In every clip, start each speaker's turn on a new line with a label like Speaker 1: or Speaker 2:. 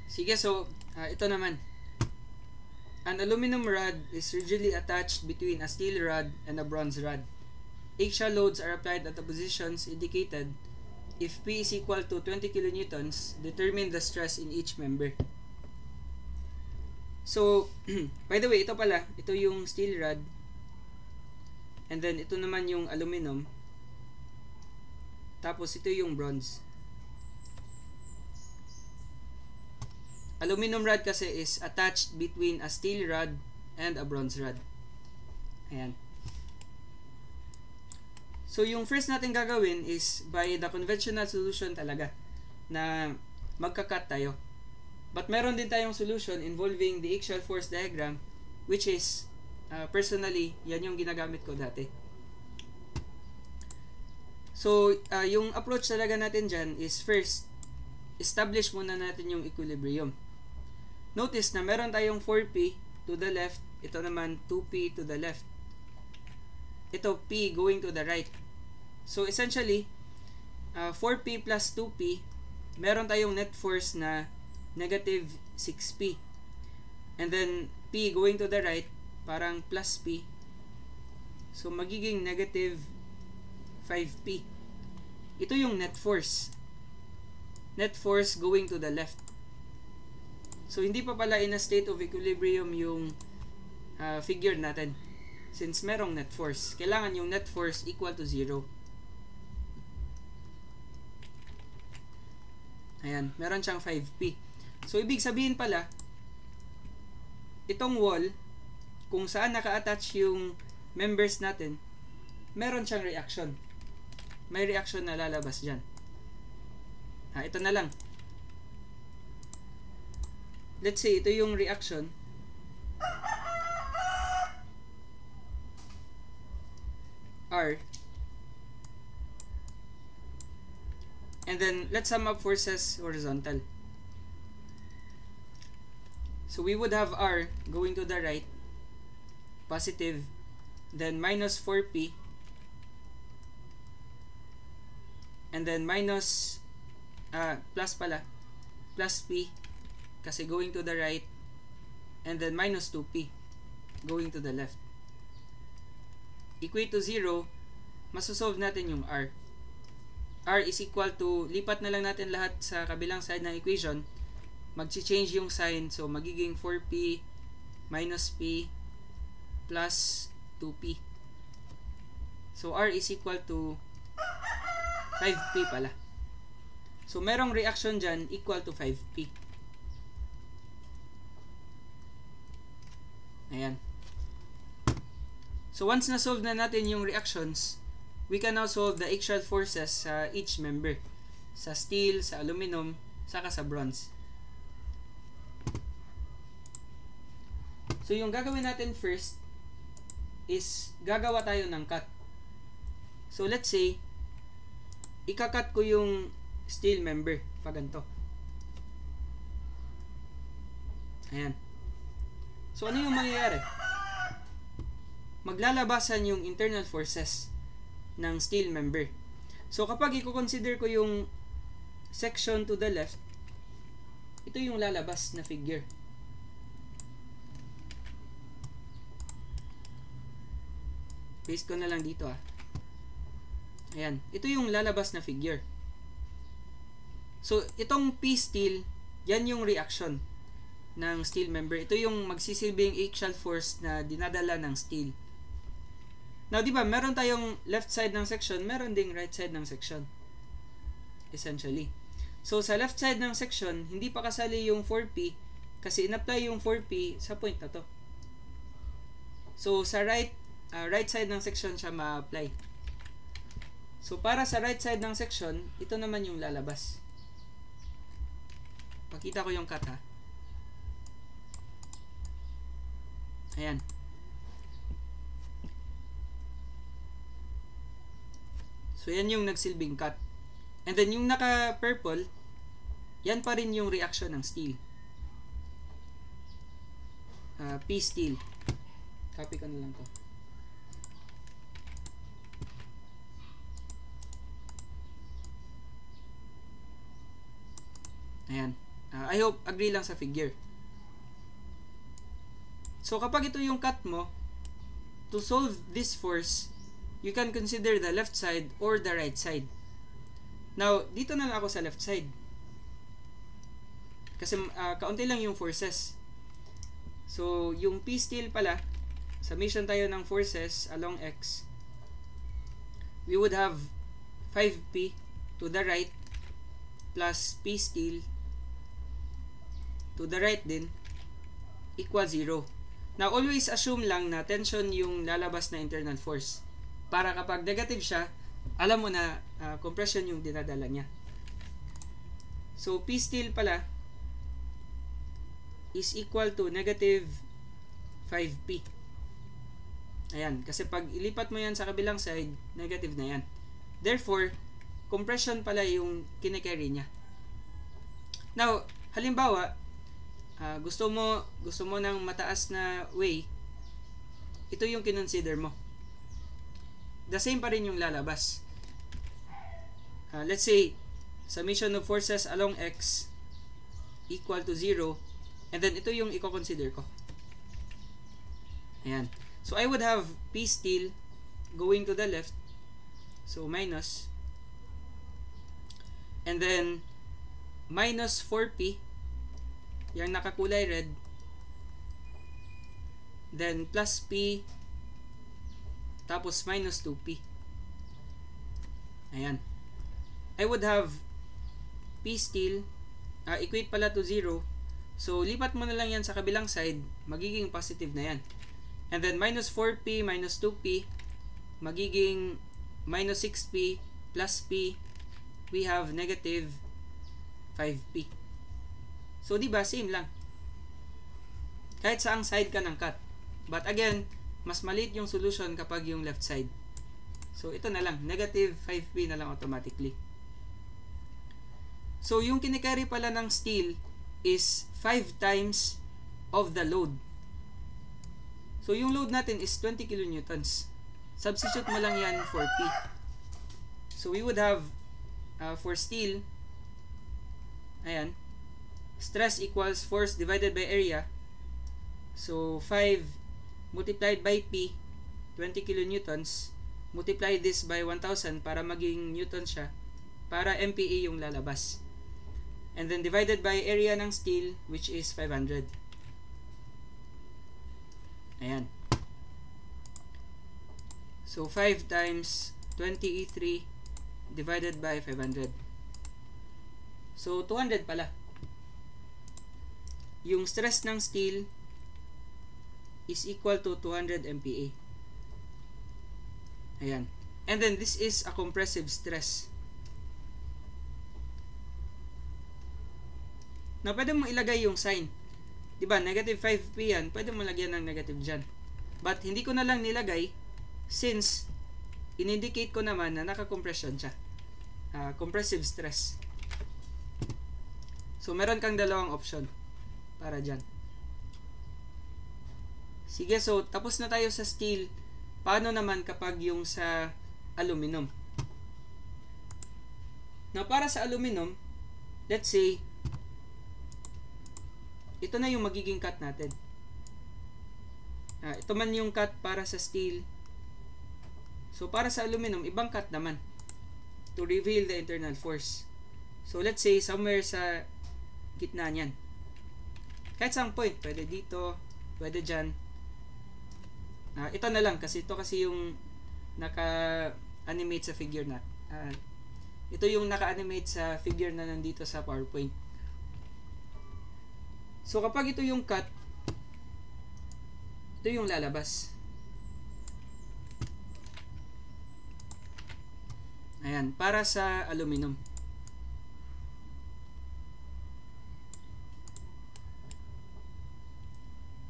Speaker 1: Sige, so, ito naman. An aluminum rod is rigidly attached between a steel rod and a bronze rod. Axial loads are applied at the positions indicated. If P is equal to 20 kilonewtons, determine the stress in each member. So, by the way, ito pala, ito yung steel rod. And then, ito naman yung aluminum. Tapos, ito yung bronze. Aluminum rod kasi is attached between a steel rod and a bronze rod. Ayan. So, yung first natin gagawin is by the conventional solution talaga na magka-cut tayo. But meron din tayong solution involving the axial force diagram, which is, personally, yan yung ginagamit ko dati. So, yung approach talaga natin dyan is first, establish muna natin yung equilibrium. Notice na meron tayong 4P to the left, ito naman 2P to the left. Ito P going to the right. So, essentially, 4P plus 2P, meron tayong net force na negative 6P. And then, P going to the right, parang plus P. So, magiging negative 5P. Ito yung net force. Net force going to the left. So, hindi pa pala in a state of equilibrium yung figure natin. Since merong net force. Kailangan yung net force equal to 0. Ayan, meron siyang 5P. So, ibig sabihin pala, itong wall, kung saan naka-attach yung members natin, meron siyang reaction. May reaction na lalabas dyan. Ito na lang. Let's say, ito yung reaction. R. And then, let's sum up forces horizontal. So, we would have R going to the right, positive, then minus 4P, and then minus, plus pala, plus P, kasi going to the right, and then minus 2P, going to the left. Equate to 0, masosolve natin yung R. R is equal to, lipat na lang natin lahat sa kabilang side ng equation, mag-change yung sign, so magiging 4P minus P plus 2P. So R is equal to 5P pala. So merong reaction dyan equal to 5P. Ayan. So once na-solve na natin yung reactions, we can now solve the axial forces sa each member. Sa steel, sa aluminum, saka sa bronze. So yung gagawin natin first is gagawa tayo ng cut. So let's say, ika-cut ko yung steel member pa ganito. Ayan. So ano yung mangyayari? Maglalabasan yung internal forces ng steel member. So kapag i-consider ko yung section to the left, ito yung lalabas na figure. Paste ko na lang dito Ayan. Ito yung lalabas na figure. So, itong P steel, yan yung reaction ng steel member. Ito yung magsisilbing axial force na dinadala ng steel. Now, di ba, meron tayong left side ng section, meron ding right side ng section. Essentially. So, sa left side ng section, hindi pa kasali yung 4P kasi in-apply yung 4P sa point na to. So, sa right side ng section siya ma-apply. So, para sa right side ng section, ito naman yung lalabas. Pakita ko yung cut Ayan. So, yan yung nagsilbing cut. And then, yung naka-purple, yan pa rin yung reaction ng steel. P steel. Copy ko na lang to. Ayan. I hope agree lang sa figure. So kapag ito yung cut mo, to solve this force, you can consider the left side or the right side. Now, dito na lang ako sa left side. Kasi kaunti lang yung forces. So, yung P still pala, summation tayo ng forces along X. We would have 5P to the right plus P still to the right din equal 0. Now, always assume lang na tension yung lalabas na internal force. Para kapag negative siya, alam mo na compression yung dinadala niya. So, P still pala is equal to negative 5P. Ayan. Kasi pag ilipat mo yan sa kabilang side, negative na yan. Therefore, compression pala yung kine-carry niya. Now, halimbawa, gusto mo ng mataas na way, ito yung kinonsider mo. The same pa rin yung lalabas. Let's say, summation of forces along X equal to 0, and then ito yung i-consider ko. Ayan. So, I would have P still going to the left. So, minus. And then, minus 4P. Yung nakakulay red. Then, plus P. Tapos, minus 2P. Ayan. I would have P still. Equate pala to 0. So, lipat mo na lang yan sa kabilang side. Magiging positive na yan. And then, minus 4P minus 2P. Magiging minus 6P plus P. We have negative 5P. So, diba? Same lang. Kahit saang side ka ng cut. But again, mas maliit yung solution kapag yung left side. So, ito na lang. Negative 5P na lang automatically. So, yung kinikarry pala ng steel is 5 times of the load. So, yung load natin is 20 kilonewtons. Substitute mo lang yan for P. So, we would have for steel, ayan, stress equals force divided by area. So, 5 multiplied by P, 20 kilonewtons. Multiply this by 1,000 para maging newton siya. Para MPa yung lalabas. And then divided by area ng steel, which is 500. Ayan. So, 5 times 20E3 divided by 500. So, 200 pala. Yung stress ng steel is equal to 200 MPa. Ayan. And then, this is a compressive stress. Now, pwede mo ilagay yung sign. Diba, negative 5P yan, pwede mo lagyan ng negative dyan. But, hindi ko na lang nilagay since in-indicate ko naman na naka-compression siya. Compressive stress. So, meron kang dalawang option para dyan. Sige, so, tapos na tayo sa steel. Paano naman kapag yung sa aluminum? Now, para sa aluminum, let's say, ito na yung magiging cut natin. Ito man yung cut para sa steel. So, para sa aluminum, ibang cut naman to reveal the internal force. So, let's say, somewhere sa gitna niyan. Kahit saang point. Pwede dito, pwede dyan. Ito na lang, kasi ito kasi yung naka-animate sa figure na. Ito yung naka-animate sa figure na nandito sa PowerPoint. So, kapag ito yung cut, ito yung lalabas. Ayan, para sa aluminum.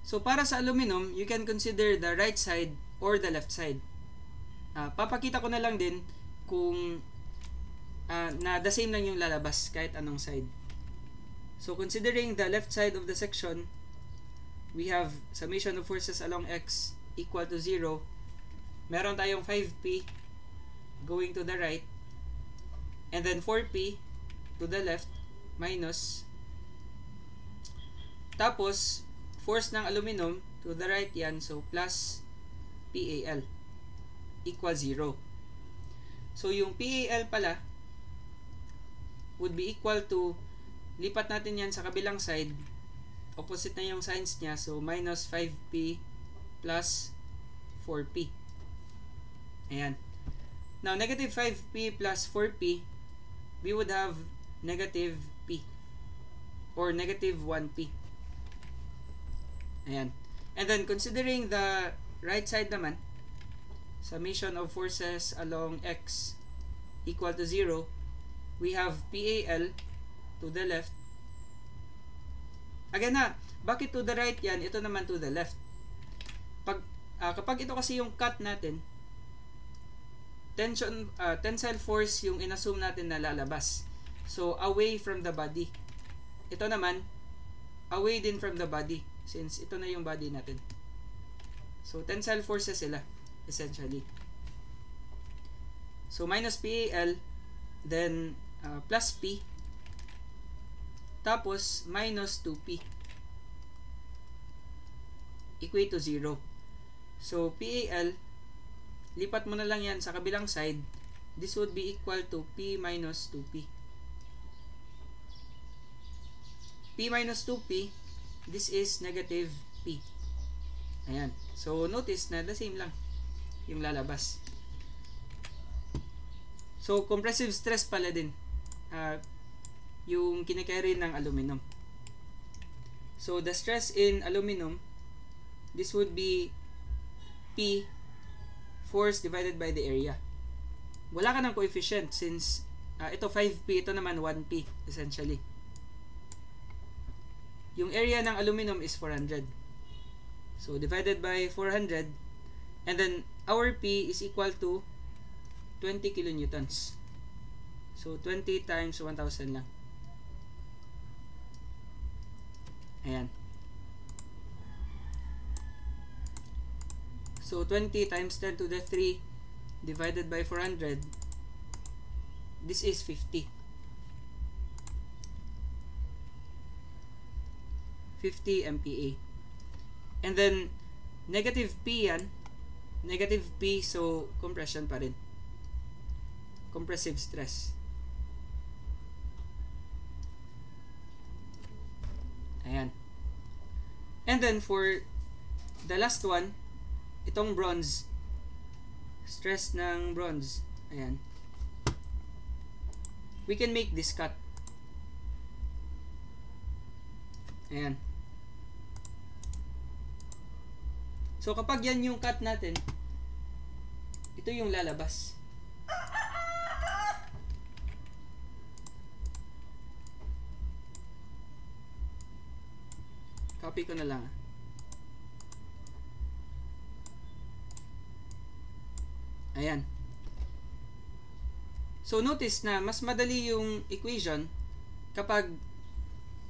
Speaker 1: So, para sa aluminum, you can consider the right side or the left side. Papakita ko na lang din kung na the same lang yung lalabas kahit anong side. So, considering the left side of the section, we have summation of forces along X equal to 0. Meron tayong 5P going to the right. And then 4P to the left minus Tapos, force ng aluminum to the right yan. So, plus PAL equals 0. So, yung PAL pala would be equal to, lipat natin yan sa kabilang side. Opposite na yung signs niya. So, minus 5P plus 4P. Ayan. Now, negative 5P plus 4P, we would have negative P or negative 1P. Ayan. And then, considering the right side naman, summation of forces along X equal to 0, we have PAL to the left. Again na, bakit to the right yan? Ito naman to the left. Kapag ito kasi yung cut natin, tensile force yung inassume natin na lalabas. So, away from the body. Ito naman, away din from the body. Since ito na yung body natin. So, tensile forces sila, essentially. So, minus PAL, then plus P, tapos minus 2P, equate to 0. So, PAL, lipat mo na lang yan sa kabilang side. This would be equal to P minus 2P. P minus 2P, this is negative P. Ayan. So, notice na the same lang yung lalabas. So, compressive stress pala din yung kinikerry ng aluminum. So, the stress in aluminum, this would be P force divided by the area. Wala ka ng coefficient since ito 5P, ito naman 1P essentially. Yung area ng aluminum is 400. So, divided by 400, and then our P is equal to 20 kilonewtons. So, 20 times 1,000 lang. Ayan. So, 20 times 10 to the 3 divided by 400, this is 50. 50 MPa. And then, negative P yan. Negative P, so compression pa rin. Compressive stress. Ayan. And then, for the last one, itong bronze. Stress ng bronze. Ayan. We can make this cut. Ayan. So, kapag yan yung cut natin, ito yung lalabas. Copy ko na lang. Ayan. So, notice na mas madali yung equation kapag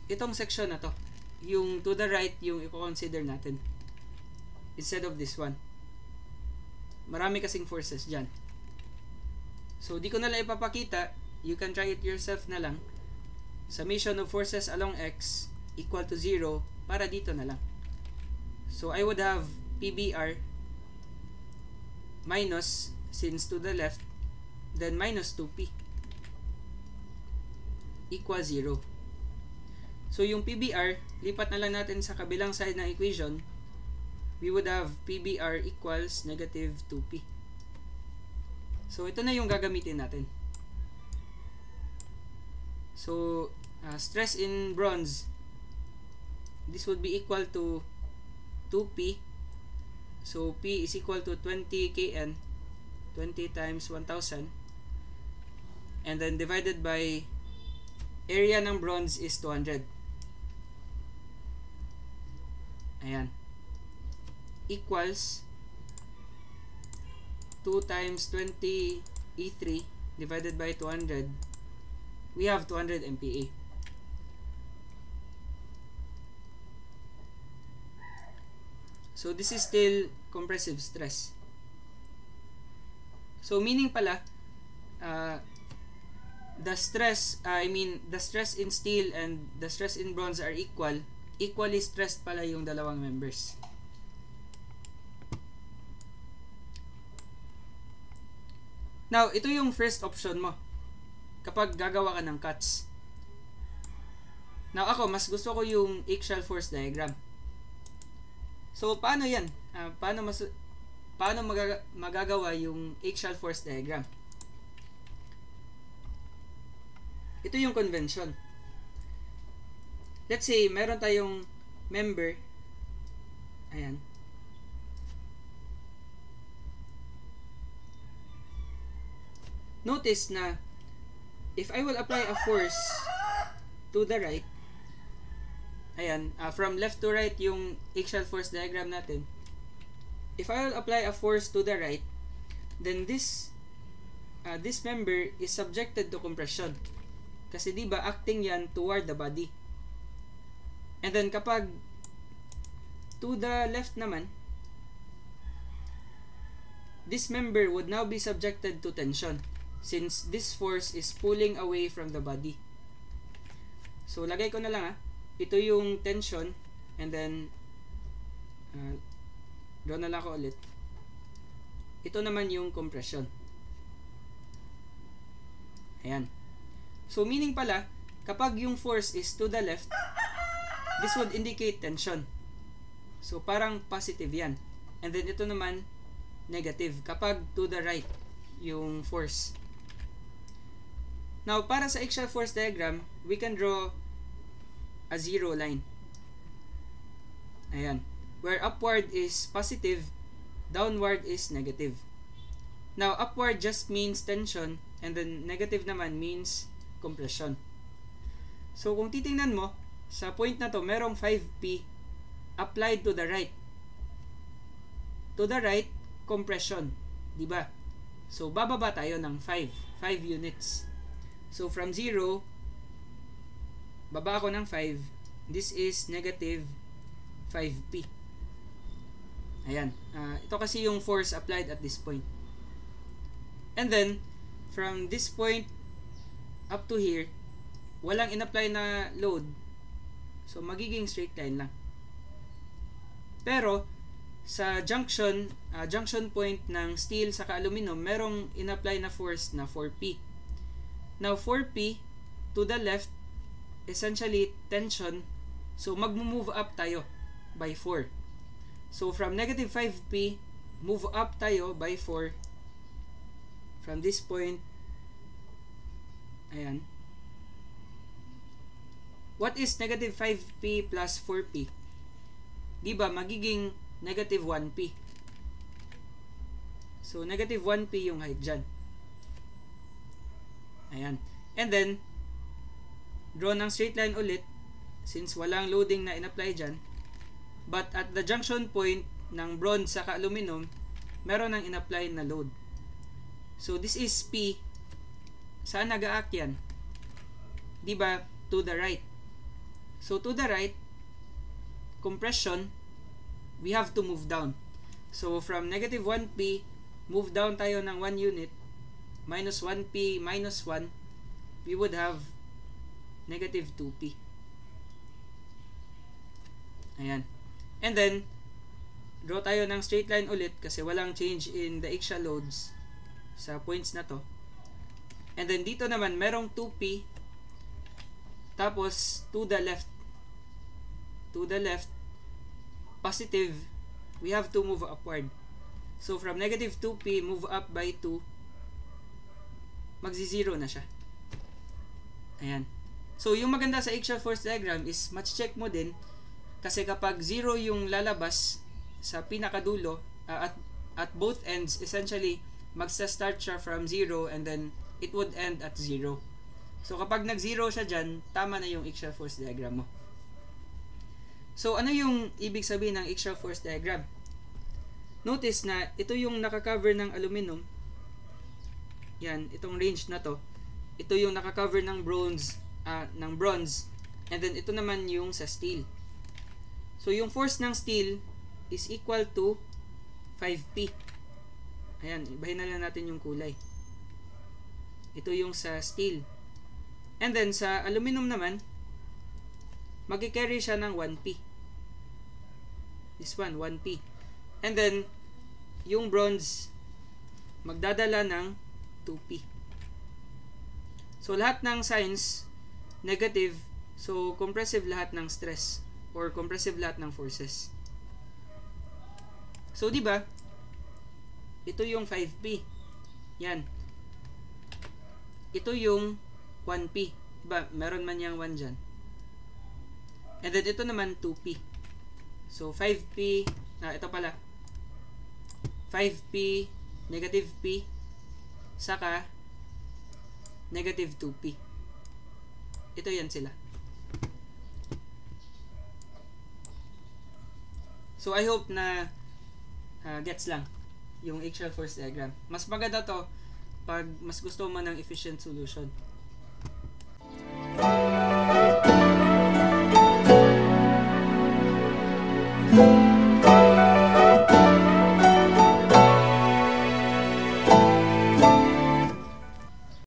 Speaker 1: itong section na to, yung to the right, yung i-consider natin. Instead of this one. Marami kasing forces dyan. So, di ko na lang ipapakita. You can try it yourself na lang. Summation of forces along X equal to 0 para dito na lang. So, I would have PBR minus, since to the left, then minus 2P equals 0. So, yung PBR, lipat na lang natin sa kabilang side ng equation. We would have PBR equals negative 2P. So, ito na yung gagamitin natin. So, stress in bronze, this would be equal to 2P. So, P is equal to 20 kN, 20 times 1,000. And then, divided by area ng bronze is 200. Ayan. Equals 2 times 20 E3 divided by 200. We have 200 MPa. So, this is still compressive stress. So, meaning pala, the stress in steel and the stress in bronze are equal equally stressed pala yung dalawang members. Now, ito yung first option mo kapag gagawa ka ng cuts. Now, ako, mas gusto ko yung axial force diagram. So, paano yan? Paano magagawa yung axial force diagram? Ito yung convention. Let's say, meron tayong member. Ayan. Notice na if I will apply a force to the right, ayan, from left to right yung axial force diagram natin. If I will apply a force to the right, then this member is subjected to compression. Kasi di ba acting yan toward the body. And then kapag to the left naman, this member would now be subjected to tension since this force is pulling away from the body. So lagay ko na lang ito yung tension, and then draw na lang ako ulit. Ito naman yung compression. Ayan. So meaning pala, kapag yung force is to the left, this would indicate tension. So parang positive yan. And then ito naman negative kapag to the right yung force. Now, para sa axial force diagram, we can draw a zero line. Ayan. Where upward is positive, downward is negative. Now, upward just means tension, and then negative naman means compression. So, kung titingnan mo, sa point na to, merong 5P applied to the right. To the right, compression. Diba? So, bababa tayo ng 5 units. So, from 0, baba ako ng 5. This is negative 5P. Ayan. Ito kasi yung force applied at this point. And then, from this point up to here, walang in-apply na load. So, magiging straight line lang. Pero, sa junction point ng steel sa aluminum, merong in-apply na force na 4P. Now, 4P to the left, essentially tension. So, mag-move up tayo by 4. So, from negative 5P, move up tayo by 4. From this point, ayan. What is negative 5P plus 4P? Diba, magiging negative 1P. So, negative 1P yung height dyan. Ayan. And then, draw ng straight line ulit since walang loading na in-apply dyan. But at the junction point ng bronze sa aluminum, meron nang in-apply na load. So, this is P. Saan nag-a-act yan? Diba, to the right. So, to the right, compression, we have to move down. So, from negative 1P, move down tayo ng 1 unit, minus 1P minus 1, we would have negative 2P. Ayan. And then, draw tayo ng straight line ulit kasi walang change in the axial loads sa points na to. And then, dito naman, merong 2P. Tapos, to the left. To the left, positive, we have to move upward. So, from negative 2P, move up by 2, magzi-zero na siya. Ayan. So, yung maganda sa axial force diagram is match-check mo din kasi kapag 0 yung lalabas sa pinakadulo, at both ends, essentially, magsa-start siya from 0 and then it would end at 0. So, kapag nag-0 siya dyan, tama na yung axial force diagram mo. So, ano yung ibig sabihin ng axial force diagram? Notice na ito yung nakakover ng aluminum. Yan, itong range na to. Ito yung nakakover ng bronze, and then ito naman yung sa steel. So, yung force ng steel is equal to 5P. Ayan, ibahin na lang natin yung kulay. Ito yung sa steel. And then, sa aluminum naman, magki-carry siya ng 1p. This one, 1p. And then, yung bronze, magdadala ng 2p. So, lahat ng signs, negative. So, compressive lahat ng stress or compressive lahat ng forces. So, di ba? Ito yung 5p. Yan. Ito yung 1p. Diba? Meron man yung 1 dyan. And then, ito naman 2p. So, 5p. Ito pala. 5p, negative p, saka negative 2p. Ito yan sila. So, I hope na gets lang yung axial force diagram. Mas maganda to pag mas gusto mo ng efficient solution.